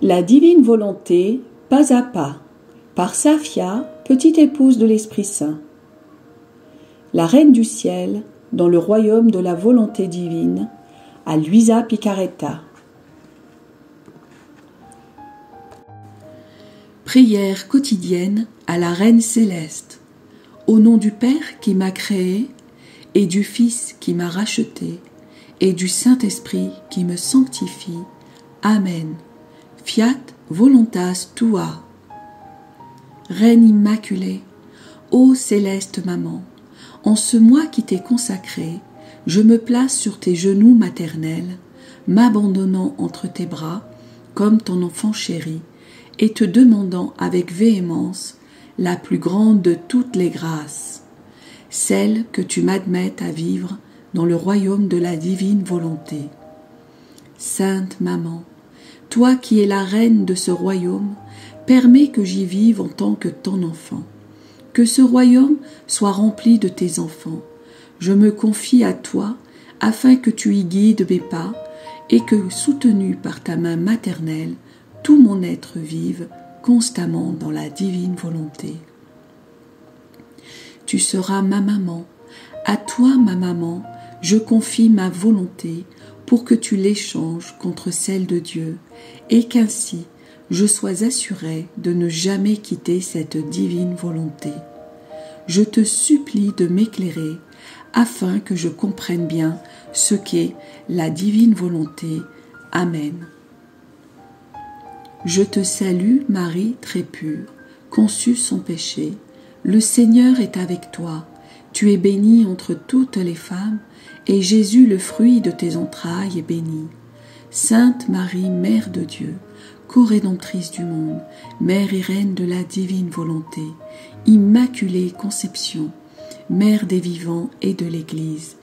La divine volonté, pas à pas, par Safia, petite épouse de l'Esprit Saint. La Reine du Ciel, dans le royaume de la volonté divine, à Luisa Picaretta. Prière quotidienne à la Reine Céleste. Au nom du Père qui m'a créé, et du Fils qui m'a racheté, et du Saint-Esprit qui me sanctifie. Amen. Fiat voluntas tua. Reine immaculée, ô céleste maman, en ce mois qui t'est consacré, je me place sur tes genoux maternels, m'abandonnant entre tes bras, comme ton enfant chéri, et te demandant avec véhémence la plus grande de toutes les grâces, celle que tu m'admettes à vivre dans le royaume de la divine volonté. Sainte Maman, toi qui es la reine de ce royaume, permets que j'y vive en tant que ton enfant. Que ce royaume soit rempli de tes enfants. Je me confie à toi afin que tu y guides mes pas et que, soutenu par ta main maternelle, tout mon être vive constamment dans la divine volonté. Tu seras ma maman. À toi, ma maman, je confie ma volonté pour que tu l'échanges contre celle de Dieu et qu'ainsi je sois assurée de ne jamais quitter cette divine volonté. Je te supplie de m'éclairer afin que je comprenne bien ce qu'est la divine volonté. Amen. Je te salue, Marie très pure, conçue sans péché. Le Seigneur est avec toi. Tu es bénie entre toutes les femmes, et Jésus, le fruit de tes entrailles, est béni. Sainte Marie, Mère de Dieu, co-rédemptrice du monde, Mère et Reine de la divine volonté, Immaculée Conception, Mère des vivants et de l'Église,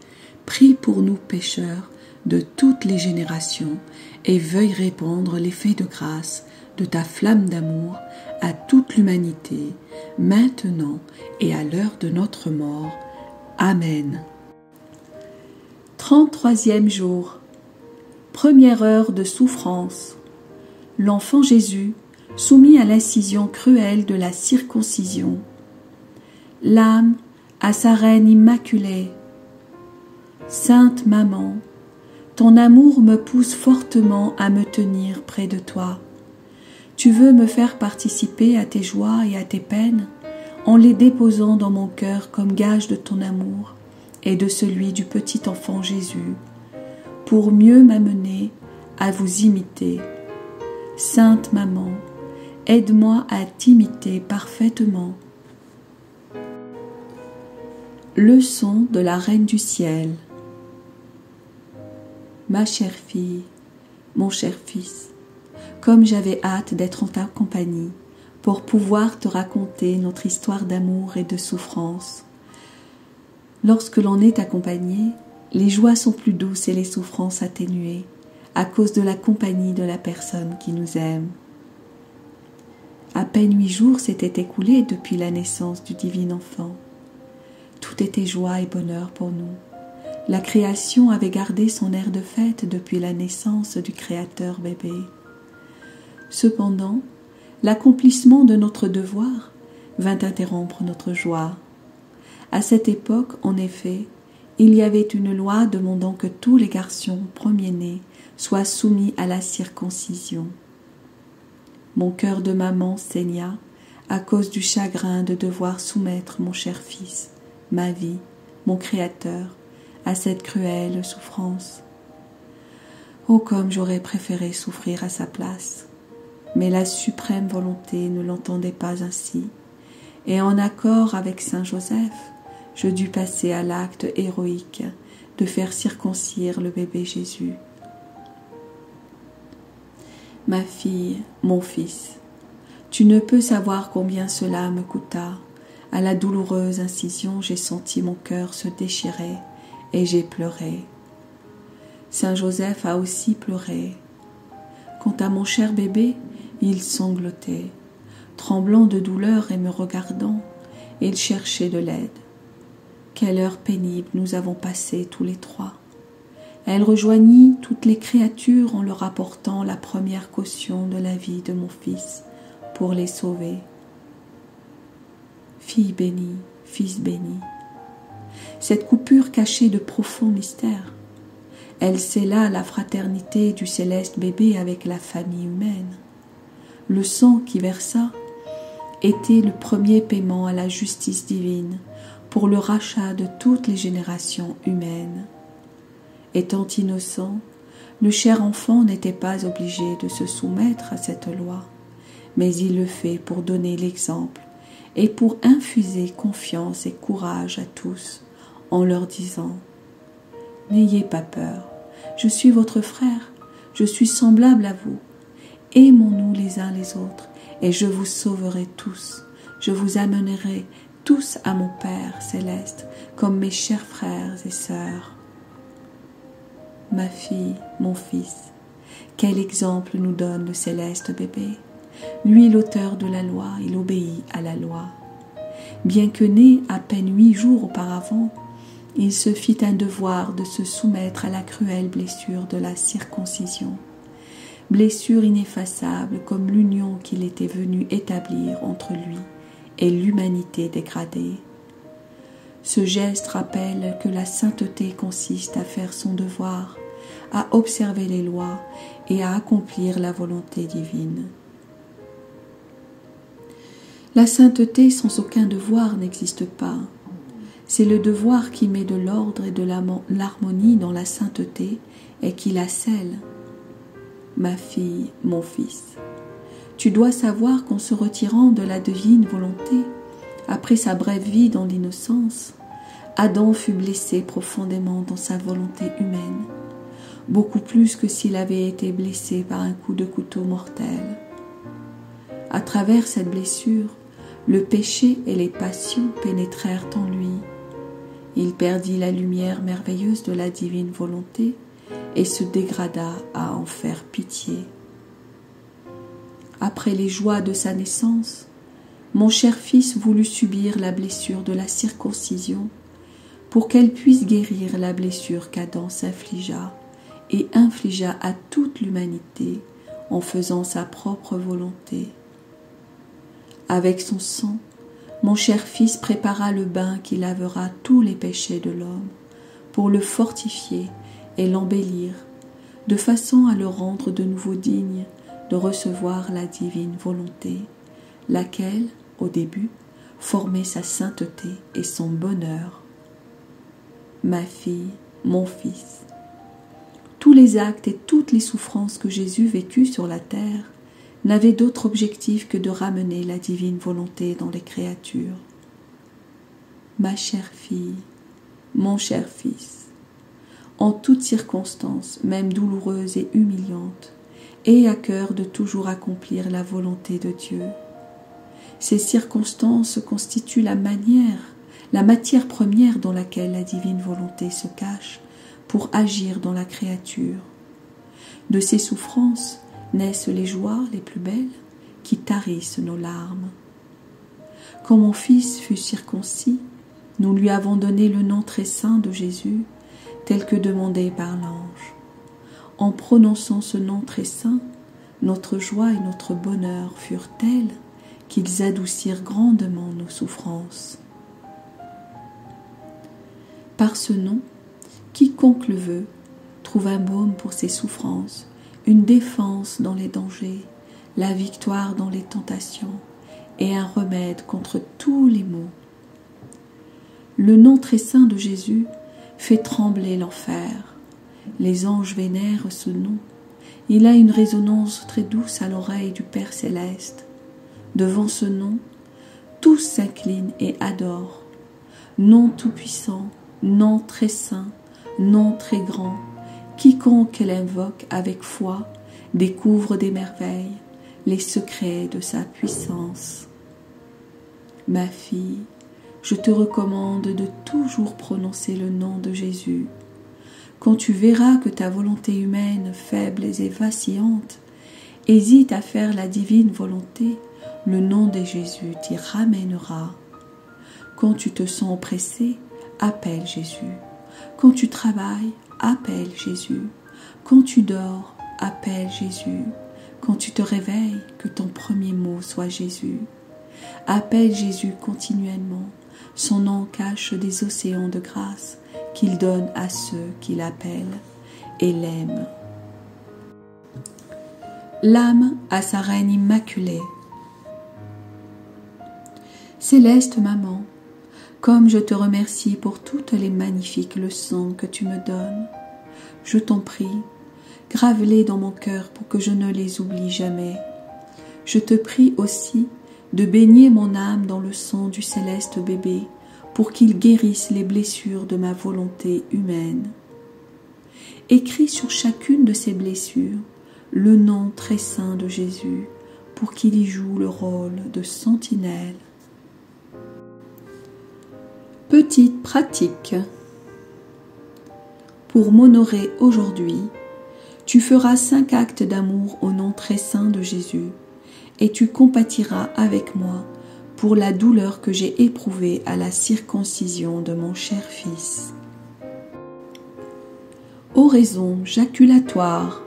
prie pour nous pécheurs de toutes les générations et veuille répandre l'effet de grâce de ta flamme d'amour à toute l'humanité, maintenant et à l'heure de notre mort. Amen. 33e jour. Première heure de souffrance. L'enfant Jésus, soumis à l'incision cruelle de la circoncision. L'âme à sa reine immaculée. Sainte Maman, ton amour me pousse fortement à me tenir près de toi. Tu veux me faire participer à tes joies et à tes peines en les déposant dans mon cœur comme gage de ton amour et de celui du petit enfant Jésus, pour mieux m'amener à vous imiter. Sainte Maman, aide-moi à t'imiter parfaitement. Leçon de la Reine du Ciel. Ma chère fille, mon cher fils, comme j'avais hâte d'être en ta compagnie pour pouvoir te raconter notre histoire d'amour et de souffrance. Lorsque l'on est accompagné, les joies sont plus douces et les souffrances atténuées à cause de la compagnie de la personne qui nous aime. À peine 8 jours s'étaient écoulés depuis la naissance du divin enfant. Tout était joie et bonheur pour nous. La création avait gardé son air de fête depuis la naissance du Créateur bébé. Cependant, l'accomplissement de notre devoir vint interrompre notre joie. À cette époque, en effet, il y avait une loi demandant que tous les garçons premiers-nés soient soumis à la circoncision. Mon cœur de maman saigna à cause du chagrin de devoir soumettre mon cher fils, ma vie, mon Créateur, à cette cruelle souffrance. Oh, comme j'aurais préféré souffrir à sa place. Mais la suprême volonté ne l'entendait pas ainsi, et en accord avec saint Joseph, je dus passer à l'acte héroïque de faire circoncire le bébé Jésus. Ma fille, mon fils, tu ne peux savoir combien cela me coûta. À la douloureuse incision, j'ai senti mon cœur se déchirer et j'ai pleuré. Saint Joseph a aussi pleuré. Quant à mon cher bébé, il sanglotait. Tremblant de douleur et me regardant, il cherchait de l'aide. Quelle heure pénible nous avons passée tous les trois. Elle rejoignit toutes les créatures en leur apportant la première caution de la vie de mon fils pour les sauver. Fille bénie, fils béni. Cette coupure cachait de profonds mystères. Elle scella la fraternité du céleste bébé avec la famille humaine. Le sang qui versa était le premier paiement à la justice divine pour le rachat de toutes les générations humaines. Étant innocent, le cher enfant n'était pas obligé de se soumettre à cette loi, mais il le fait pour donner l'exemple et pour infuser confiance et courage à tous en leur disant « N'ayez pas peur, je suis votre frère, je suis semblable à vous. Aimons-nous les uns les autres et je vous sauverai tous. Je vous amènerai tous à mon Père céleste comme mes chers frères et sœurs. » Ma fille, mon fils, quel exemple nous donne le céleste bébé. Lui, l'auteur de la loi, il obéit à la loi. Bien que né à peine 8 jours auparavant, il se fit un devoir de se soumettre à la cruelle blessure de la circoncision, blessure ineffaçable comme l'union qu'il était venu établir entre lui et l'humanité dégradée. Ce geste rappelle que la sainteté consiste à faire son devoir, à observer les lois et à accomplir la volonté divine. La sainteté sans aucun devoir n'existe pas. C'est le devoir qui met de l'ordre et de l'harmonie dans la sainteté et qui la scelle. Ma fille, mon fils, tu dois savoir qu'en se retirant de la divine volonté, après sa brève vie dans l'innocence, Adam fut blessé profondément dans sa volonté humaine, beaucoup plus que s'il avait été blessé par un coup de couteau mortel. À travers cette blessure, le péché et les passions pénétrèrent en lui. Il perdit la lumière merveilleuse de la divine volonté et se dégrada à en faire pitié. Après les joies de sa naissance, mon cher fils voulut subir la blessure de la circoncision pour qu'elle puisse guérir la blessure qu'Adam s'infligea et infligea à toute l'humanité en faisant sa propre volonté. Avec son sang, mon cher fils prépara le bain qui lavera tous les péchés de l'homme pour le fortifier et l'embellir, de façon à le rendre de nouveau digne de recevoir la divine volonté, laquelle, au début, formait sa sainteté et son bonheur. Ma fille, mon fils, tous les actes et toutes les souffrances que Jésus vécut sur la terre n'avaient d'autre objectif que de ramener la divine volonté dans les créatures. Ma chère fille, mon cher fils, en toutes circonstances, même douloureuses et humiliantes, aie à cœur de toujours accomplir la volonté de Dieu. Ces circonstances constituent la matière première dans laquelle la divine volonté se cache pour agir dans la créature. De ces souffrances naissent les joies les plus belles qui tarissent nos larmes. Quand mon fils fut circoncis, nous lui avons donné le nom très saint de Jésus, tel que demandé par l'ange. En prononçant ce nom très saint, notre joie et notre bonheur furent tels qu'ils adoucirent grandement nos souffrances. Par ce nom, quiconque le veut trouve un baume pour ses souffrances, une défense dans les dangers, la victoire dans les tentations et un remède contre tous les maux. Le nom très saint de Jésus fait trembler l'enfer. Les anges vénèrent ce nom. Il a une résonance très douce à l'oreille du Père céleste. Devant ce nom, tous s'inclinent et adorent. Nom tout-puissant, nom très saint, nom très grand, quiconque l'invoque avec foi découvre des merveilles, les secrets de sa puissance. Ma fille, je te recommande de toujours prononcer le nom de Jésus. Quand tu verras que ta volonté humaine, faible et vacillante, hésite à faire la divine volonté, le nom de Jésus t'y ramènera. Quand tu te sens oppressé, appelle Jésus. Quand tu travailles, appelle Jésus. Quand tu dors, appelle Jésus. Quand tu te réveilles, que ton premier mot soit Jésus. Appelle Jésus continuellement. Son nom cache des océans de grâce qu'il donne à ceux qui l'appellent et l'aiment. L'âme à sa reine immaculée. Céleste maman, comme je te remercie pour toutes les magnifiques leçons que tu me donnes, je t'en prie, grave-les dans mon cœur pour que je ne les oublie jamais. Je te prie aussi de baigner mon âme dans le sang du céleste bébé pour qu'il guérisse les blessures de ma volonté humaine. Écris sur chacune de ces blessures le nom très saint de Jésus pour qu'il y joue le rôle de sentinelle. Petite pratique. Pour m'honorer aujourd'hui, tu feras 5 actes d'amour au nom très saint de Jésus et tu compatiras avec moi pour la douleur que j'ai éprouvée à la circoncision de mon cher fils. Oraison jaculatoire.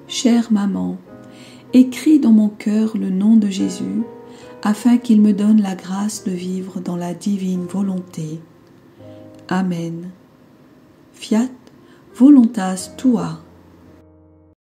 Chère maman, écris dans mon cœur le nom de Jésus afin qu'il me donne la grâce de vivre dans la divine volonté. Amen. Fiat voluntas tua.